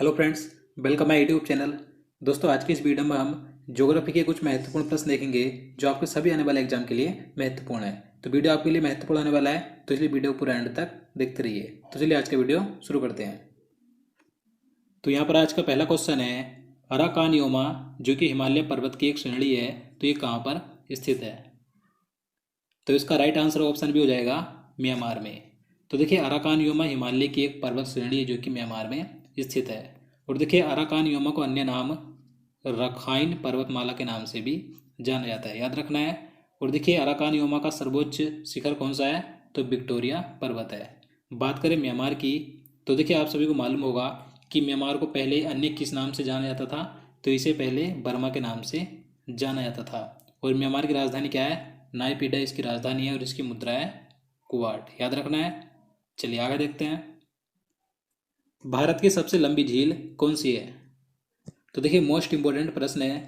Hello friends, welcome my YouTube channel. दोस्तों, आज की इस वीडियो में हम ज्योग्राफी के कुछ महत्वपूर्ण प्रश्न देखेंगे जो आपके सभी आने वाले एग्जाम के लिए महत्वपूर्ण है। तो वीडियो आपके लिए महत्वपूर्ण होने वाला है, तो इसलिए वीडियो पूरा एंड तक देखते रहिए। तो चलिए आज का वीडियो शुरू करते हैं। तो यहाँ पर आज का पहला क्वेश्चन है, अराकानयोमा जो कि हिमालय पर्वत की एक श्रेणी है, तो ये कहाँ पर स्थित है? तो इसका राइट आंसर ऑप्शन भी हो जाएगा म्यांमार में। तो देखिए, अराकानयोमा हिमालय की एक पर्वत श्रेणी है जो कि म्यांमार में स्थित है। और देखिए, अराकानयोमा को अन्य नाम रखाइन पर्वतमाला के नाम से भी जाना जाता है, याद रखना है। और देखिए, अराकानयोमा का सर्वोच्च शिखर कौन सा है? तो विक्टोरिया पर्वत है। बात करें म्यांमार की, तो देखिए आप सभी को मालूम होगा कि म्यांमार को पहले अन्य किस नाम से जाना जाता था? तो इसे पहले बर्मा के नाम से जाना जाता था। और म्यांमार की राजधानी क्या है? नायपीडा इसकी राजधानी है और इसकी मुद्रा है कुवाट, याद रखना है। चलिए आगे देखते हैं। भारत की सबसे लंबी झील कौन सी है? तो देखिए, मोस्ट इंपोर्टेंट प्रश्न है,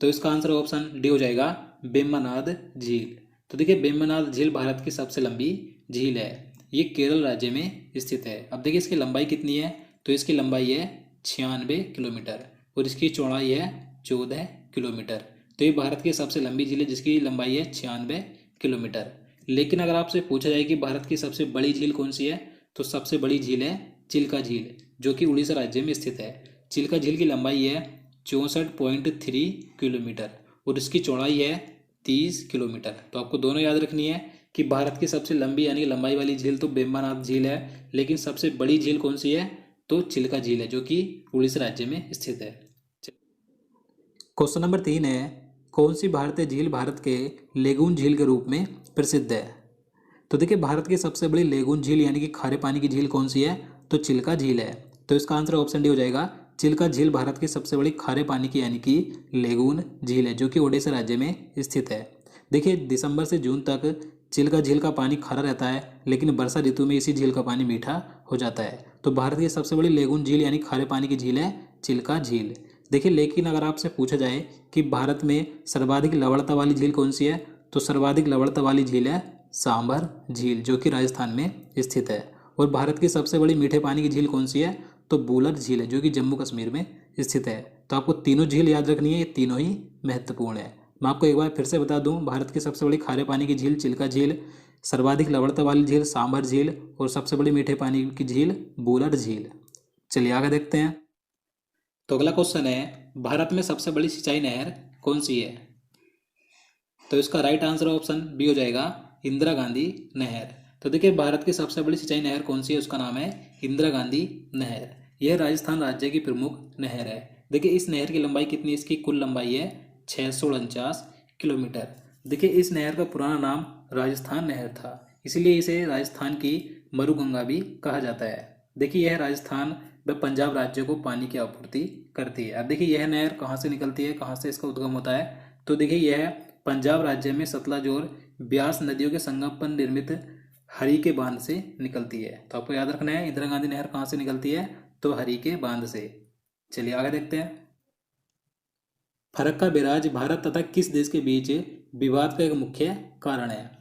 तो इसका आंसर ऑप्शन डी हो जाएगा, वेम्बनाड झील। तो देखिए, वेम्बनाड झील भारत की सबसे लंबी झील है। ये केरल राज्य में स्थित है। अब देखिए, इसकी लंबाई कितनी है? तो इसकी लंबाई है 96 किलोमीटर और इसकी चौड़ाई है 14 किलोमीटर। तो ये भारत की सबसे लंबी झील है जिसकी लंबाई है 96 किलोमीटर। लेकिन अगर आपसे पूछा जाए कि भारत की सबसे बड़ी झील कौन सी है, तो सबसे बड़ी झील है चिल्का झील जो कि उड़ीसा राज्य में स्थित है। चिल्का झील की लंबाई है 64.3 किलोमीटर और इसकी चौड़ाई है 30 किलोमीटर। तो आपको दोनों याद रखनी है कि भारत की सबसे लंबी यानी लंबाई वाली झील तो वेम्बनाड झील है, लेकिन सबसे बड़ी झील कौन सी है? तो चिल्का झील है जो कि उड़ीसा राज्य में स्थित है। क्वेश्चन नंबर 3 है, कौन सी भारतीय झील भारत के लेगून झील के रूप में प्रसिद्ध है? तो देखिए, भारत की सबसे बड़ी लेगून झील यानी कि खारे पानी की झील कौन सी है? तो चिल्का झील है। तो इसका आंसर ऑप्शन डी हो जाएगा। चिल्का झील भारत की सबसे बड़ी खारे पानी की यानी कि लेगून झील है जो कि ओडिशा राज्य में स्थित है। देखिए, दिसंबर से जून तक चिल्का झील का पानी खारा रहता है, लेकिन वर्षा ऋतु में इसी झील का पानी मीठा हो जाता है। तो भारत की सबसे बड़ी लेगून झील यानी खारे पानी की झील है चिल्का झील। देखिए, लेकिन अगर आपसे पूछा जाए कि भारत में सर्वाधिक लवणता वाली झील कौन सी है, तो सर्वाधिक लवणता वाली झील है सांभर झील जो कि राजस्थान में स्थित है। और भारत की सबसे बड़ी मीठे पानी की झील कौन सी है? तो बुलर झील है जो कि जम्मू कश्मीर में स्थित है। तो आपको तीनों झील याद रखनी है, ये तीनों ही महत्वपूर्ण है। मैं आपको एक बार फिर से बता दूं, भारत की सबसे बड़ी खारे पानी की झील चिल्का झील, सर्वाधिक लवणता वाली झील सांभर झील और सबसे बड़ी मीठे पानी की झील बुलर झील। चलिए आगे देखते हैं। तो अगला क्वेश्चन है, भारत में सबसे बड़ी सिंचाई नहर कौन सी है? तो इसका राइट आंसर ऑप्शन बी हो जाएगा, इंदिरा गांधी नहर। तो देखिए, भारत की सबसे बड़ी सिंचाई नहर कौन सी है? उसका नाम है इंदिरा गांधी नहर। यह राजस्थान राज्य की प्रमुख नहर है। देखिए, इस नहर की लंबाई कितनी? इसकी कुल लंबाई है 649 किलोमीटर। देखिए, इस नहर का पुराना नाम राजस्थान नहर था, इसीलिए इसे राजस्थान की मरुगंगा भी कहा जाता है। देखिए, यह राजस्थान व पंजाब राज्यों को पानी की आपूर्ति करती है। अब देखिए, यह नहर कहाँ से निकलती है, कहाँ से इसका उद्गम होता है? तो देखिए, यह पंजाब राज्य में सतलज और ब्यास नदियों के संगम पर निर्मित हरी के बांध से निकलती है। तो आपको याद रखना है, इंदिरा गांधी नहर कहाँ से निकलती है? तो हरी के बांध से। चलिए आगे देखते हैं। फरक्का बैराज भारत तथा किस देश के बीच विवाद का एक मुख्य कारण है?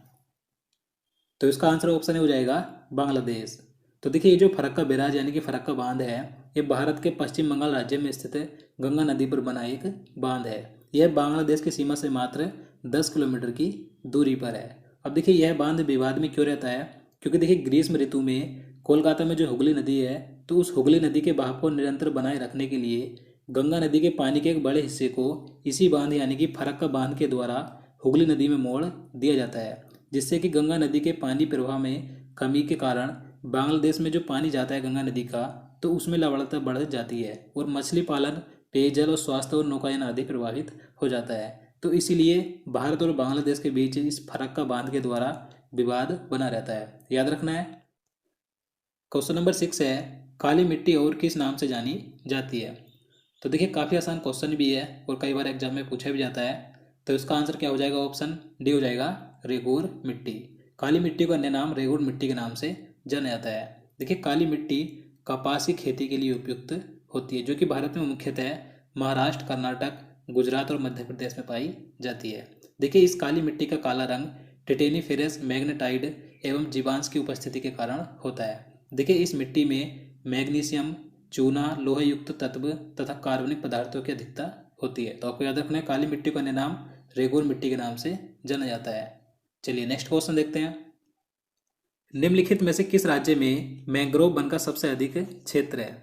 तो इसका आंसर ऑप्शन हो जाएगा बांग्लादेश। तो देखिए, ये जो फरक्का बैराज यानी कि फरक्का बांध है, ये भारत के पश्चिम बंगाल राज्य में स्थित गंगा नदी पर बना एक बांध है। यह बांग्लादेश की सीमा से मात्र 10 किलोमीटर की दूरी पर है। अब देखिए, यह बांध विवाद में क्यों रहता है? क्योंकि देखिए, ग्रीष्म ऋतु में कोलकाता में जो हुगली नदी है, तो उस हुगली नदी के बहाव को निरंतर बनाए रखने के लिए गंगा नदी के पानी के एक बड़े हिस्से को इसी बांध यानी कि फरक्का बांध के द्वारा हुगली नदी में मोड़ दिया जाता है, जिससे कि गंगा नदी के पानी प्रवाह में कमी के कारण बांग्लादेश में जो पानी जाता है गंगा नदी का, तो उसमें लवणता बढ़ जाती है और मछली पालन, पेयजल और स्वास्थ्य और नौकायन आदि प्रभावित हो जाता है। तो इसीलिए भारत और बांग्लादेश के बीच इस फरक्का बांध के द्वारा विवाद बना रहता है, याद रखना है। क्वेश्चन नंबर 6 है, काली मिट्टी और किस नाम से जानी जाती है? तो देखिए, काफ़ी आसान क्वेश्चन भी है और कई बार एग्जाम में पूछा भी जाता है। तो इसका आंसर क्या हो जाएगा? ऑप्शन डी हो जाएगा, रेगूर मिट्टी। काली मिट्टी को अन्य नाम रेगूर मिट्टी के नाम से जाना जाता है। देखिए, काली मिट्टी कपास की खेती के लिए उपयुक्त होती है जो कि भारत में मुख्यतः महाराष्ट्र, कर्नाटक, गुजरात और मध्य प्रदेश में पाई जाती है। देखिए, इस काली मिट्टी का काला रंग टिटेनीफेरस मैग्नेटाइड एवं जीवांश की उपस्थिति के कारण होता है। देखिए, इस मिट्टी में मैग्नीशियम, चूना, लोहा युक्त तत्व तथा कार्बनिक पदार्थों की अधिकता होती है। तो आपको याद रखना है काली मिट्टी को अन्य नाम रेगुर मिट्टी के नाम से जाना जाता है। चलिए नेक्स्ट क्वेश्चन देखते हैं। निम्नलिखित में से किस राज्य में मैंग्रोव वन का सबसे अधिक क्षेत्र है?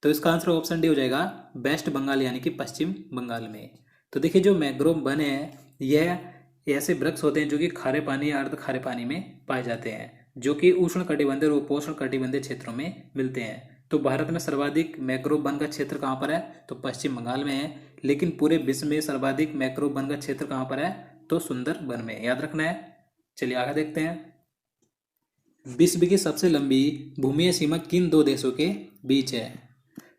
तो इसका आंसर ऑप्शन डी हो जाएगा वेस्ट बंगाल यानी कि पश्चिम बंगाल में। तो देखिए जो मैंग्रोव वन है यह ऐसे वृक्ष होते हैं जो कि खारे पानी या अर्ध खारे पानी में पाए जाते हैं, जो कि उष्ण कटिबंधीय और उपोष्ण कटिबंधीय क्षेत्रों में मिलते हैं। तो भारत में सर्वाधिक मैंग्रोव वन का क्षेत्र कहाँ पर है? तो पश्चिम बंगाल में है। लेकिन पूरे विश्व में सर्वाधिक मैंग्रोव वन का क्षेत्र कहाँ पर है? तो सुंदरबन में, याद रखना है। चलिए आगे देखते हैं। विश्व की सबसे लंबी भूमि सीमा किन दो देशों के बीच है?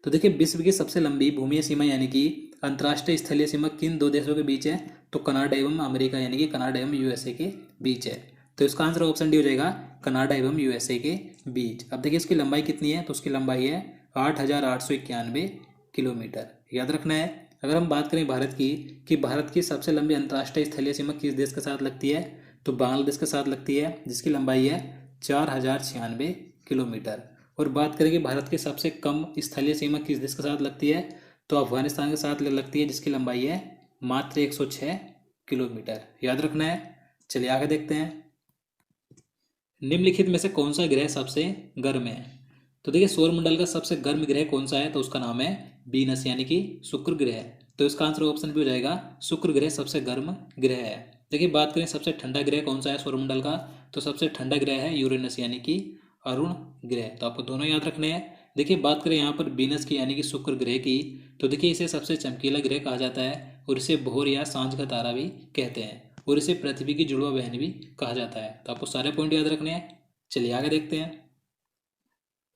तो देखिए विश्व की सबसे लंबी भूमि सीमा यानी कि अंतर्राष्ट्रीय स्थलीय सीमा किन दो देशों के बीच है? तो कनाडा एवं अमेरिका यानी कि कनाडा एवं यूएसए के बीच है। तो इसका आंसर ऑप्शन डी हो जाएगा कनाडा एवं यूएसए के बीच। अब देखिए इसकी लंबाई कितनी है? तो उसकी लंबाई है 8,891 किलोमीटर, याद रखना है। अगर हम बात करें भारत की कि भारत की सबसे लंबी अंतर्राष्ट्रीय स्थलीय सीमा किस देश के साथ लगती है? तो बांग्लादेश के साथ लगती है, जिसकी लंबाई है 4,096 किलोमीटर। और बात करें कि भारत की सबसे कम स्थलीय सीमा किस देश के साथ लगती है? तो अफगानिस्तान के साथ लगती है, जिसकी लंबाई है मात्र 106 किलोमीटर, याद रखना है। चलिए आगे देखते हैं। निम्नलिखित में से कौन सा ग्रह सबसे गर्म है? तो देखिए सौरमंडल का सबसे गर्म ग्रह कौन सा है? तो उसका नाम है वीनस यानी कि शुक्र ग्रह। तो इसका आंसर ऑप्शन भी हो जाएगा शुक्र ग्रह सबसे गर्म ग्रह है। देखिए बात करें सबसे ठंडा ग्रह कौन सा है सौरमंडल का? तो सबसे ठंडा ग्रह है यूरेनस यानी कि अरुण ग्रह। तो आपको दोनों याद रखने हैं। देखिए बात करें यहाँ पर वीनस की यानी कि शुक्र ग्रह की, तो देखिए इसे सबसे चमकीला ग्रह कहा जाता है और इसे भोर या सांझ का तारा भी कहते हैं, और इसे पृथ्वी की जुड़वा बहन भी कहा जाता है। तो आपको सारे पॉइंट याद रखने हैं। चलिए आगे देखते हैं।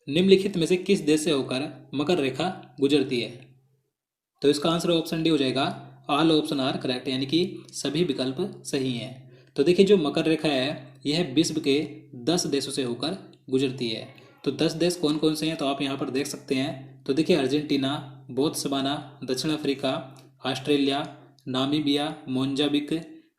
निम्नलिखित में से किस देश से होकर मकर रेखा गुजरती है? तो इसका आंसर ऑप्शन डी हो जाएगा ऑल ऑप्शन आर करेक्ट, यानी कि सभी विकल्प सही हैं। तो देखिए जो मकर रेखा है यह विश्व के 10 देशों से होकर गुजरती है। तो 10 देश कौन कौन से हैं? तो आप यहाँ पर देख सकते हैं। तो देखिए अर्जेंटीना, बोत्सवाना, दक्षिण Africa, Australia, Namibia, Mozambique,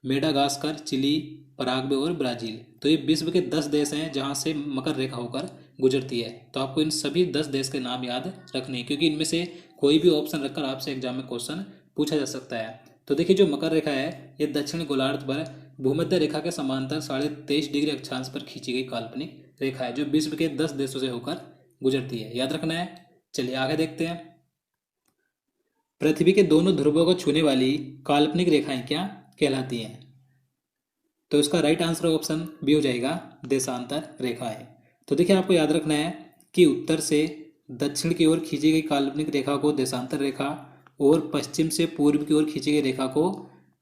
Madagascar, Chile, Paraguay और ब्राजील। तो ये विश्व के 10 देश हैं जहाँ से मकर रेखा होकर गुजरती है। तो आपको इन सभी 10 देश के नाम याद रखने हैं, क्योंकि इनमें से कोई भी ऑप्शन रखकर आपसे एग्जाम में क्वेश्चन पूछा जा सकता है। तो देखिए जो मकर रेखा है ये दक्षिण गोलार्ध पर भूमध्य रेखा के समांतर 23.5 डिग्री अक्षांश पर खींची गई काल्पनिक रेखा है, जो विश्व के 10 देशों से होकर गुजरती है, याद रखना है। चलिए आगे देखते हैं। पृथ्वी के दोनों ध्रुवों को छूने वाली काल्पनिक रेखाएं क्या कहलाती हैं? तो इसका राइट आंसर ऑप्शन बी हो जाएगा देशांतर रेखाएं। तो देखिए आपको याद रखना है कि उत्तर से दक्षिण की ओर खींची गई काल्पनिक रेखा को देशांतर रेखा और पश्चिम से पूर्व की ओर खींची गई रेखा को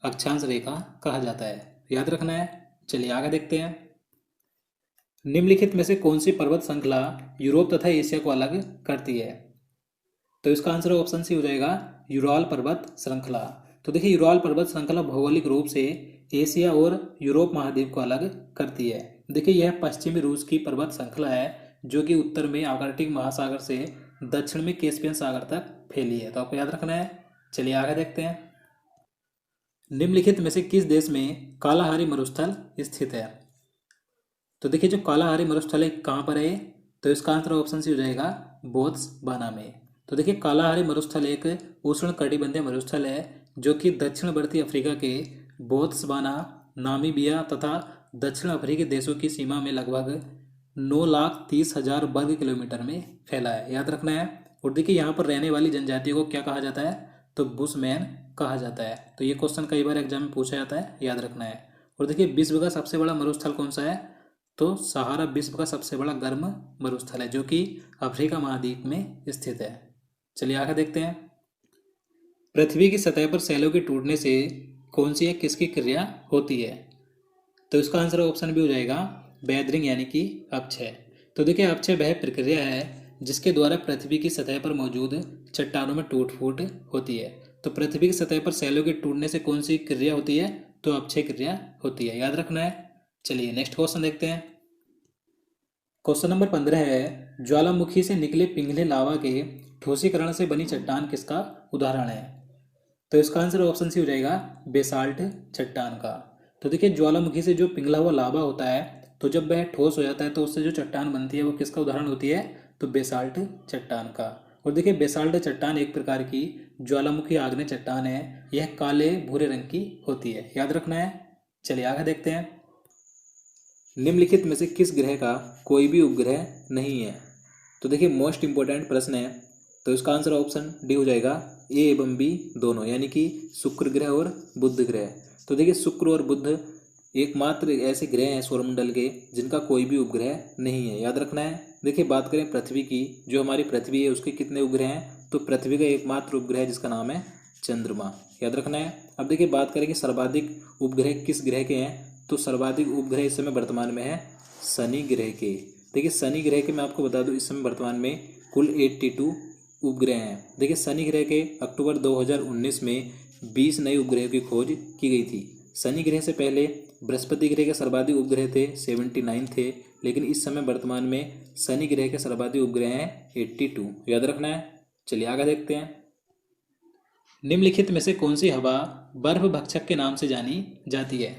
अक्षांश रेखा कहा जाता है, याद रखना है। चलिए आगे देखते हैं। निम्नलिखित में से कौन सी पर्वत श्रृंखला यूरोप तथा एशिया को अलग करती है? तो इसका आंसर ऑप्शन सी हो जाएगा यूराल पर्वत श्रृंखला। तो देखिए यूराल पर्वत श्रृंखला भौगोलिक रूप से एशिया और यूरोप महाद्वीप को अलग करती है। देखिए यह पश्चिमी रूस की पर्वत श्रृंखला है जो कि उत्तर में आर्कटिक महासागर से दक्षिण में कैस्पियन सागर तक फैली है। तो आपको याद रखना है। चलिए आगे देखते हैं। निम्नलिखित में से किस देश में कालाहारी मरुस्थल स्थित है? तो देखिए जो कालाहारी मरुस्थल है कहाँ पर है? तो इसका आंसर ऑप्शन सी हो जाएगा बोत्सवाना में। तो देखिए कालाहारी मरुस्थल एक उष्ण कटिबंधीय मरुस्थल है जो कि दक्षिणवर्ती अफ्रीका के बोत्सवाना, नामीबिया तथा दक्षिण अफ्रीकी देशों की सीमा में लगभग 9,30,000 वर्ग किलोमीटर में फैला है, याद रखना है। और देखिए यहाँ पर रहने वाली जनजातियों को क्या कहा जाता है? तो बुशमैन कहा जाता है। तो ये क्वेश्चन कई बार एग्जाम में पूछा जाता है, याद रखना है। और देखिए विश्व का सबसे बड़ा मरुस्थल कौन सा है? तो सहारा विश्व का सबसे बड़ा गर्म मरुस्थल है जो कि अफ्रीका महाद्वीप में स्थित है। चलिए आगे देखते हैं। पृथ्वी की सतह पर सेलों के टूटने से कौन सी या किसकी क्रिया होती है? तो इसका आंसर ऑप्शन भी हो जाएगा वेदरिंग यानी कि अपक्षय। तो देखिए अपक्षय वह प्रक्रिया है जिसके द्वारा पृथ्वी की सतह पर मौजूद चट्टानों में टूट फूट होती है। तो पृथ्वी की सतह पर सेलों के टूटने से कौन सी क्रिया होती है? तो अपक्षय क्रिया होती है, याद रखना है। चलिए नेक्स्ट क्वेश्चन देखते हैं। क्वेश्चन नंबर 15 है ज्वालामुखी से निकले पिघले लावा के ठोसीकरण से बनी चट्टान किसका उदाहरण है? तो इसका आंसर ऑप्शन सी हो जाएगा बेसाल्ट चट्टान का। तो देखिए ज्वालामुखी से जो पिघला हुआ लावा होता है तो जब वह ठोस हो जाता है तो उससे जो चट्टान बनती है वो किसका उदाहरण होती है? तो बेसाल्ट चट्टान का। और देखिए बेसाल्ट चट्टान एक प्रकार की ज्वालामुखी आग्नेय चट्टान है, यह काले भूरे रंग की होती है, याद रखना है। चलिए आगे देखते हैं। निम्नलिखित में से किस ग्रह का कोई भी उपग्रह नहीं है? तो देखिए मोस्ट इंपॉर्टेंट प्रश्न है, तो इसका आंसर ऑप्शन डी हो जाएगा, ए एवं बी दोनों, यानी कि शुक्र ग्रह और बुध ग्रह। तो देखिए शुक्र और बुध एकमात्र ऐसे ग्रह हैं सौरमंडल के जिनका कोई भी उपग्रह नहीं है, याद रखना है। देखिए बात करें पृथ्वी की, जो हमारी पृथ्वी है उसके कितने उपग्रह हैं? तो पृथ्वी का एकमात्र उपग्रह है जिसका नाम है चंद्रमा, याद रखना है। अब देखिए बात करें कि सर्वाधिक उपग्रह किस ग्रह के हैं, तो सर्वाधिक उपग्रह इस समय वर्तमान में है शनि ग्रह के। देखिए शनि ग्रह के मैं आपको बता दूं इस समय वर्तमान में कुल 82 उपग्रह हैं। देखिए शनि ग्रह के अक्टूबर 2019 में 20 नए उपग्रहों की खोज की गई थी। शनि ग्रह से पहले बृहस्पति ग्रह के सर्वाधिक उपग्रह थे 79 थे, लेकिन इस समय वर्तमान में शनि ग्रह के सर्वाधिक उपग्रह हैं 82, याद रखना है। चलिए आगे देखते हैं। निम्नलिखित में से कौन सी हवा बर्फ भक्षक के नाम से जानी जाती है?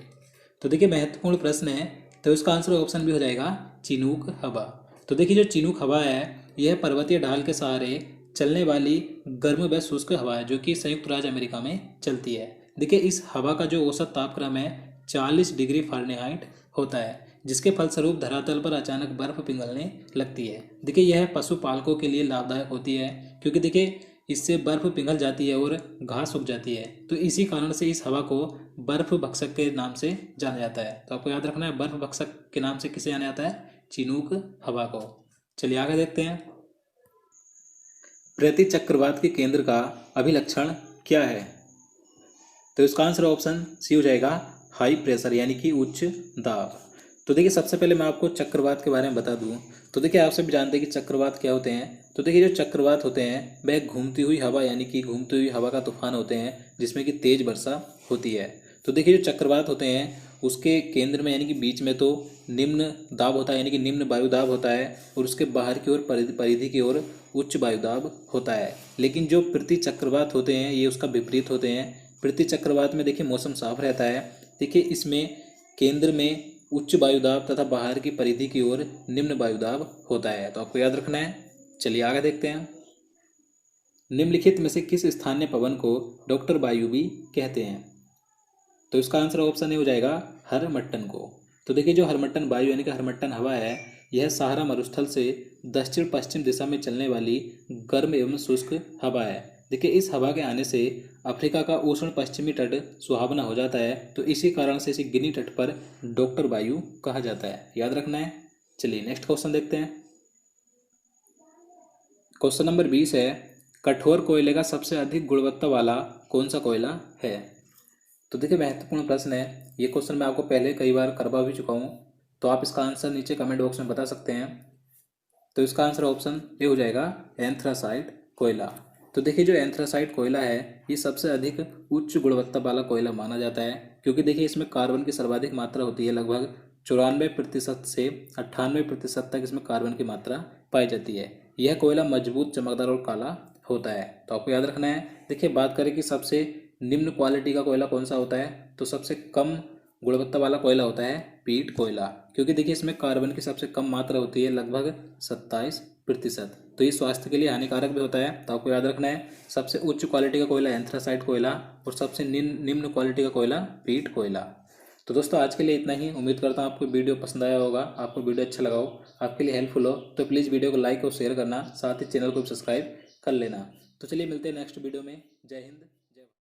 तो देखिए महत्वपूर्ण प्रश्न है, तो इसका आंसर ऑप्शन भी हो जाएगा चिनूक हवा। तो देखिए जो चिनूक हवा है यह पर्वतीय ढाल के सहारे चलने वाली गर्म व शुष्क हवा है जो कि संयुक्त राज्य अमेरिका में चलती है। देखिए इस हवा का जो औसत तापक्रम है 40 डिग्री फ़ारेनहाइट होता है, जिसके फलस्वरूप धरातल पर अचानक बर्फ पिघलने लगती है। देखिए यह पशुपालकों के लिए लाभदायक होती है, क्योंकि देखिए इससे बर्फ पिघल जाती है और घास सूख जाती है, तो इसी कारण से इस हवा को बर्फ भक्षक के नाम से जाना जाता है। तो आपको याद रखना है बर्फ भक्षक के नाम से किसे जाना जाता है? चिनूक हवा को। चलिए आगे देखते हैं। प्रति चक्रवात के केंद्र का अभिलक्षण क्या है? तो इसका आंसर ऑप्शन सी हो जाएगा, हाई प्रेशर, यानी कि उच्च दाब। तो देखिए सबसे पहले मैं आपको चक्रवात के बारे में बता दूं, तो देखिए आप सब जानते हैं कि चक्रवात क्या होते हैं। तो देखिए जो चक्रवात होते हैं वह घूमती हुई हवा, यानी कि घूमती हुई हवा का तूफान होते हैं जिसमें कि तेज वर्षा होती है। तो देखिए जो चक्रवात होते हैं उसके केंद्र में यानी कि बीच में तो निम्न दाब होता है, यानी कि निम्न वायुदाब होता है, और उसके बाहर की ओर परिधि की ओर उच्च वायुदाब होता है। लेकिन जो प्रति चक्रवात होते हैं ये उसका विपरीत होते हैं। प्रति चक्रवात में देखिए मौसम साफ रहता है। देखिए इसमें केंद्र में उच्च वायुदाब तथा बाहर की परिधि की ओर निम्न वायुदाब होता है, तो आपको याद रखना है। चलिए आगे देखते हैं। निम्नलिखित में से किस स्थानीय पवन को डॉक्टर वायु भी कहते हैं? तो इसका आंसर ऑप्शन ए हो जाएगा, हरमट्टन को। तो देखिए जो हरमट्टन वायु यानी कि हरमट्टन हवा है यह सहारा मरुस्थल से दक्षिण पश्चिम दिशा में चलने वाली गर्म एवं शुष्क हवा है। देखिए इस हवा के आने से अफ्रीका का उष्ण पश्चिमी तट सुहावना हो जाता है, तो इसी कारण से इसे गिनी तट पर डॉक्टर वायु कहा जाता है, याद रखना है। चलिए नेक्स्ट क्वेश्चन देखते हैं। क्वेश्चन नंबर 20 है, कठोर कोयले का सबसे अधिक गुणवत्ता वाला कौन सा कोयला है? तो देखिए महत्वपूर्ण प्रश्न है, ये क्वेश्चन मैं आपको पहले कई बार करवा भी चुका हूँ, तो आप इसका आंसर नीचे कमेंट बॉक्स में बता सकते हैं। तो इसका आंसर ऑप्शन ए हो जाएगा, एंथ्रासाइट कोयला। तो देखिए जो एंथ्रासाइट कोयला है ये सबसे अधिक उच्च गुणवत्ता वाला कोयला माना जाता है, क्योंकि देखिए इसमें कार्बन की सर्वाधिक मात्रा होती है, लगभग 94% से 98% तक इसमें कार्बन की मात्रा पाई जाती है। यह कोयला मजबूत, चमकदार और काला होता है, तो आपको याद रखना है। देखिए बात करें कि सबसे निम्न क्वालिटी का कोयला कौन सा होता है, तो सबसे कम गुणवत्ता वाला कोयला होता है पीट कोयला, क्योंकि देखिए इसमें कार्बन की सबसे कम मात्रा होती है, लगभग 27%। तो ये स्वास्थ्य के लिए हानिकारक भी होता है, तो आपको याद रखना है। सबसे उच्च क्वालिटी का कोयला एंथ्रासाइट कोयला और सबसे निम्न क्वालिटी का कोयला पीट कोयला। तो दोस्तों आज के लिए इतना ही। उम्मीद करता हूँ आपको वीडियो पसंद आया होगा, आपको वीडियो अच्छा लगा हो, आपके लिए हेल्पफुल हो, तो प्लीज़ वीडियो को लाइक और शेयर करना, साथ ही चैनल को सब्सक्राइब कर लेना। तो चलिए मिलते हैं नेक्स्ट वीडियो में। जय हिंद।